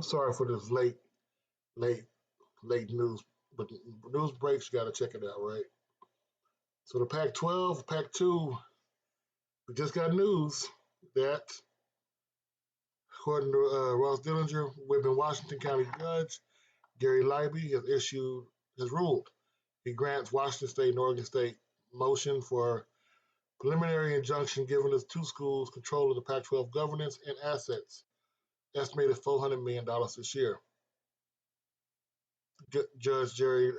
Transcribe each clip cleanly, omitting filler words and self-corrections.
sorry for this late, late news, but news breaks. You got to check it out, right? So the Pac-12, Pac-2, we just got news that, according to Ross Dillinger, Whitman Washington County Judge Gary Libey has ruled. He grants Washington State and Oregon State motion for preliminary injunction giving the two schools control of the Pac-12 governance and assets, estimated $400 million this year. Judge Gary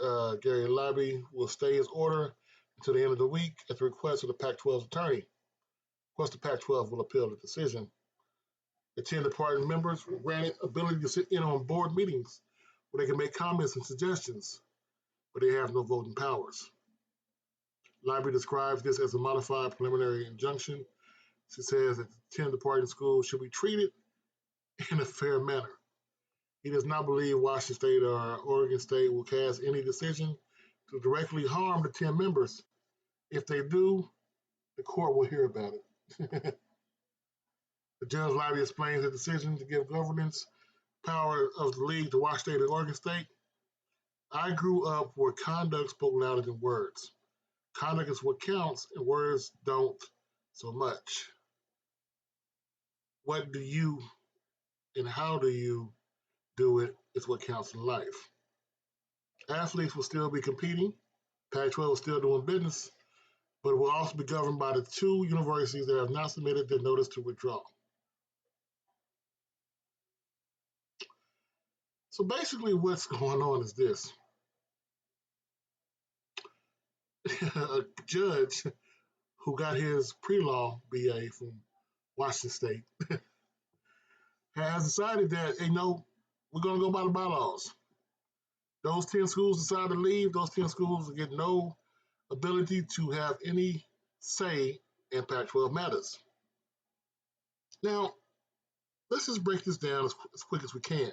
Libey will stay his order until the end of the week at the request of the Pac-12's attorney. Of course, the Pac-12 will appeal the decision. The 10 departing members were granted ability to sit in on board meetings where they can make comments and suggestions, but they have no voting powers. Libey describes this as a modified preliminary injunction. She says that the 10 departing schools should be treated in a fair manner. He does not believe Washington State or Oregon State will cast any decision to directly harm the 10 members. If they do, the court will hear about it. The Judge Libey explains the decision to give governance power of the league to Washington State and Oregon State. I grew up where conduct spoke louder than words. Conduct is what counts, and words don't so much. What do you and how do you do it is what counts in life. Athletes will still be competing. Pac-12 is still doing business, but it will also be governed by the two universities that have not submitted their notice to withdraw. So basically what's going on is this. A judge who got his pre-law BA from Washington State has decided that, we're going to go by the bylaws. Those 10 schools decide to leave. Those 10 schools get no ability to have any say in Pac-12 matters. Now, let's just break this down as quick as we can.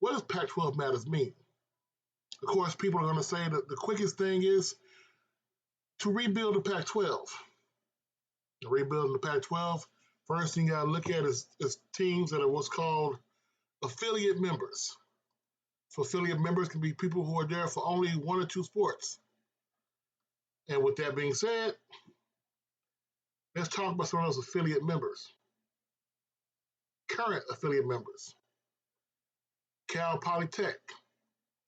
What does Pac-12 matters mean? Of course, people are going to say that the quickest thing is to rebuild the Pac-12. Rebuilding the Pac-12, first thing you got to look at is teams that are what's called affiliate members. So affiliate members can be people who are there for only one or two sports. And with that being said, let's talk about some of those affiliate members. Current affiliate members. Cal Polytech,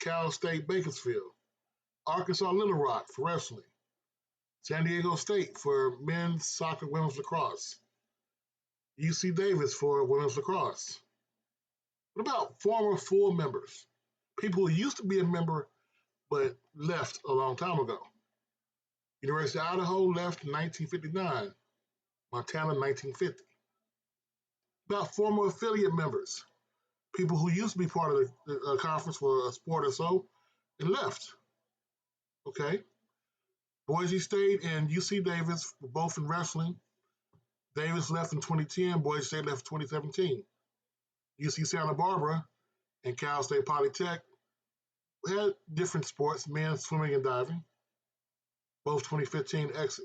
Cal State Bakersfield, Arkansas Little Rock for wrestling, San Diego State for men's soccer, women's lacrosse, UC Davis for women's lacrosse. What about former full members? People who used to be a member but left a long time ago. University of Idaho left in 1959, Montana 1950. About former affiliate members. People who used to be part of the conference for a sport or so and left. Okay. Boise State and UC Davis were both in wrestling. Davis left in 2010. Boise State left in 2017. UC Santa Barbara and Cal State Polytech had different sports, men's swimming and diving. Both 2015 exit.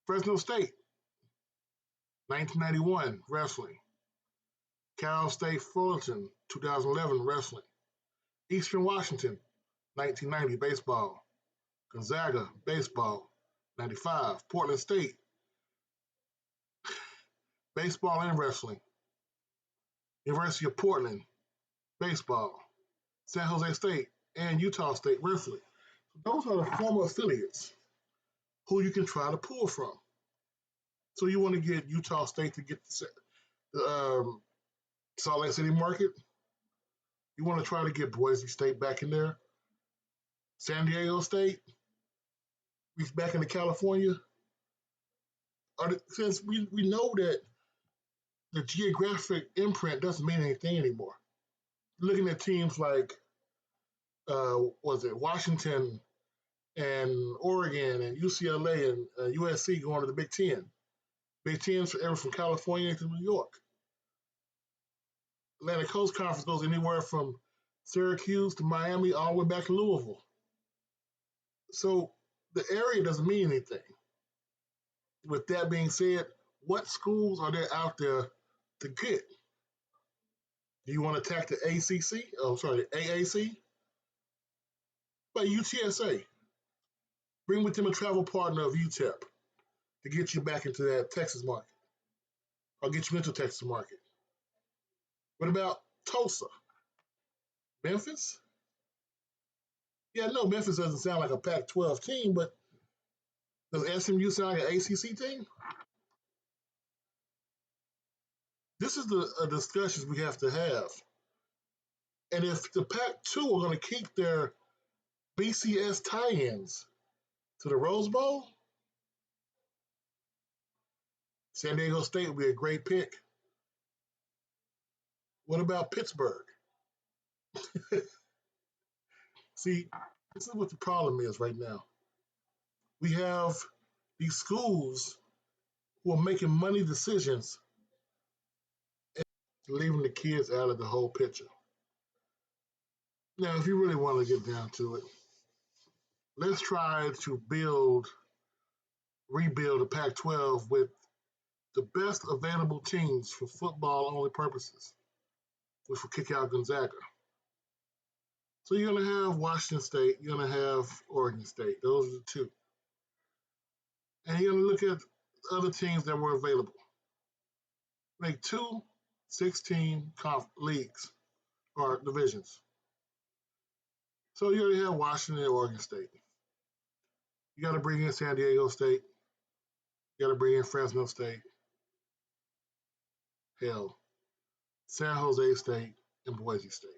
Fresno State, 1991, wrestling. Cal State Fullerton, 2011, wrestling. Eastern Washington, 1990, baseball. Gonzaga, baseball, 95. Portland State, baseball and wrestling. University of Portland, baseball. San Jose State and Utah State, wrestling. So those are the former affiliates who you can try to pull from. So you want to get Utah State to get the Salt Lake City market. You want to try to get Boise State back in there. San Diego State, reach back into California. Since we know that the geographic imprint doesn't mean anything anymore. Looking at teams like, Washington and Oregon and UCLA and USC going to the Big Ten. Big Ten's forever from California to New York. Atlantic Coast Conference goes anywhere from Syracuse to Miami all the way back to Louisville. So the area doesn't mean anything. With that being said, what schools are there out there to get? Do you want to attack the ACC? Oh, sorry, the AAC? But UTSA. Bring with them a travel partner of UTEP to get you back into that Texas market. Or get you into Texas market. What about Tulsa? Memphis? Yeah, no, Memphis doesn't sound like a Pac-12 team, but does SMU sound like an ACC team? This is the discussions we have to have. And if the Pac-2 are going to keep their BCS tie-ins to the Rose Bowl, San Diego State would be a great pick. What about Pittsburgh? See, this is what the problem is right now. We have these schools who are making money decisions and leaving the kids out of the whole picture. Now, if you really want to get down to it, let's try to rebuild the Pac-12 with the best available teams for football-only purposes, which will kick out Gonzaga. So you're going to have Washington State, you're going to have Oregon State. Those are the two. And you're going to look at other teams that were available. Make two 16 leagues or divisions. So you already have Washington and Oregon State. You got to bring in San Diego State. You got to bring in Fresno State. Hell, San Jose State and Boise State.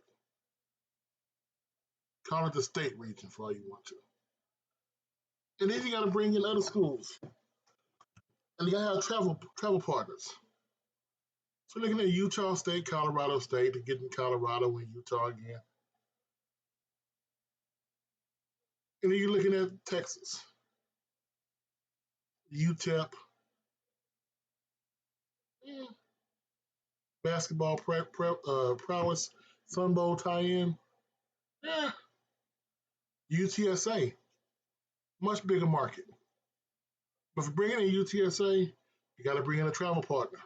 Call it the state region for all you want to. And then you got to bring in other schools. And you got to have travel partners. So looking at Utah State, Colorado State, to get in Colorado and Utah again. And then you're looking at Texas, UTEP, basketball prowess, Sun Bowl tie-in. Yeah, UTSA, much bigger market. But for bringing in UTSA, you got to bring in a travel partner.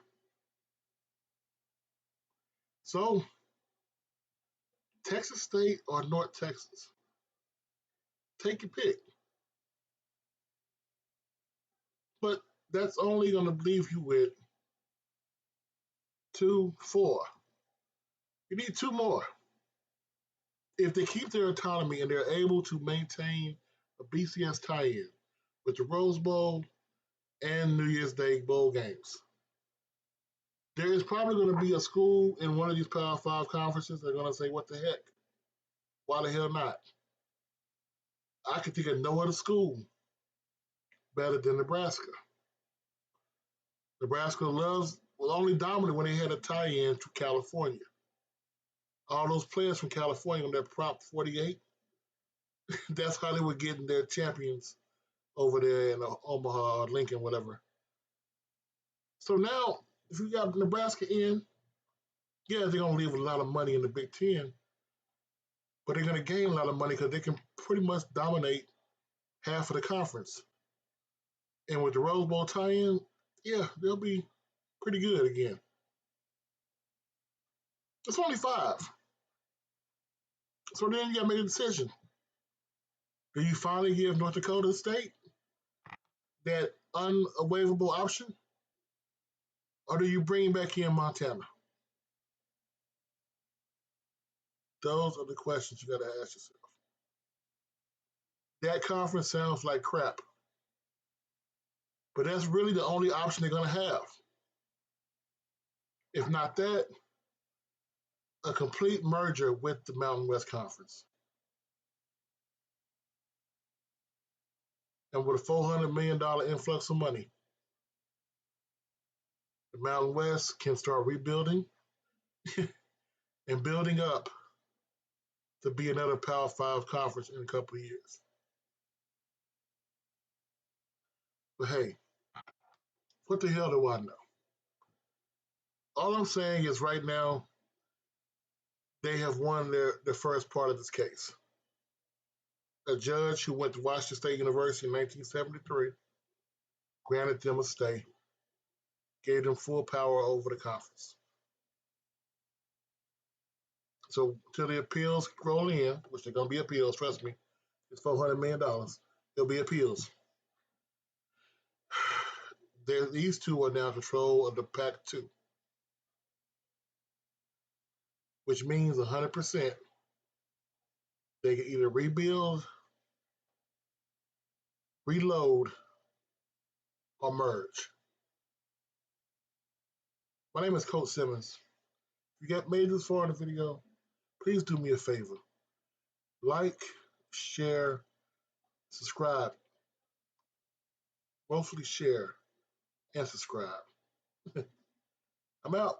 So, Texas State or North Texas? Take your pick. But that's only going to leave you with 2, 4. You need 2 more. If they keep their autonomy and they're able to maintain a BCS tie-in with the Rose Bowl and New Year's Day bowl games, there is probably going to be a school in one of these Power 5 conferences that are going to say, what the heck? Why the hell not? I can think of no other school better than Nebraska. Nebraska was only dominant when they had a tie-in to California. All those players from California on that Prop 48, that's how they were getting their champions over there in Omaha or Lincoln, whatever. So now, if you got Nebraska in, yeah, they're going to leave a lot of money in the Big Ten, but they're going to gain a lot of money because they can pretty much dominate half of the conference. And with the Rose Bowl tie-in, yeah, they'll be pretty good again. It's only 5. So then you got to make a decision. Do you finally give North Dakota State that unwaivable option? Or do you bring back in Montana? Those are the questions you got to ask yourself. That conference sounds like crap. But that's really the only option they're going to have. If not that, a complete merger with the Mountain West Conference. And with a $400 million influx of money, the Mountain West can start rebuilding and building up to be another Power 5 conference in a couple of years. But hey, what the hell do I know? All I'm saying is right now, they have won their first part of this case. A judge who went to Washington State University in 1973 granted them a stay, gave them full power over the conference. So till the appeals roll in, which they're going to be appeals, trust me, it's $400 million. There'll be appeals. These two are now in control of the Pac-2, which means 100% they can either rebuild, reload, or merge. My name is Coach Simmons. If you got made this far in the video, please do me a favor. Like, share, subscribe. Mostly share and subscribe. I'm out.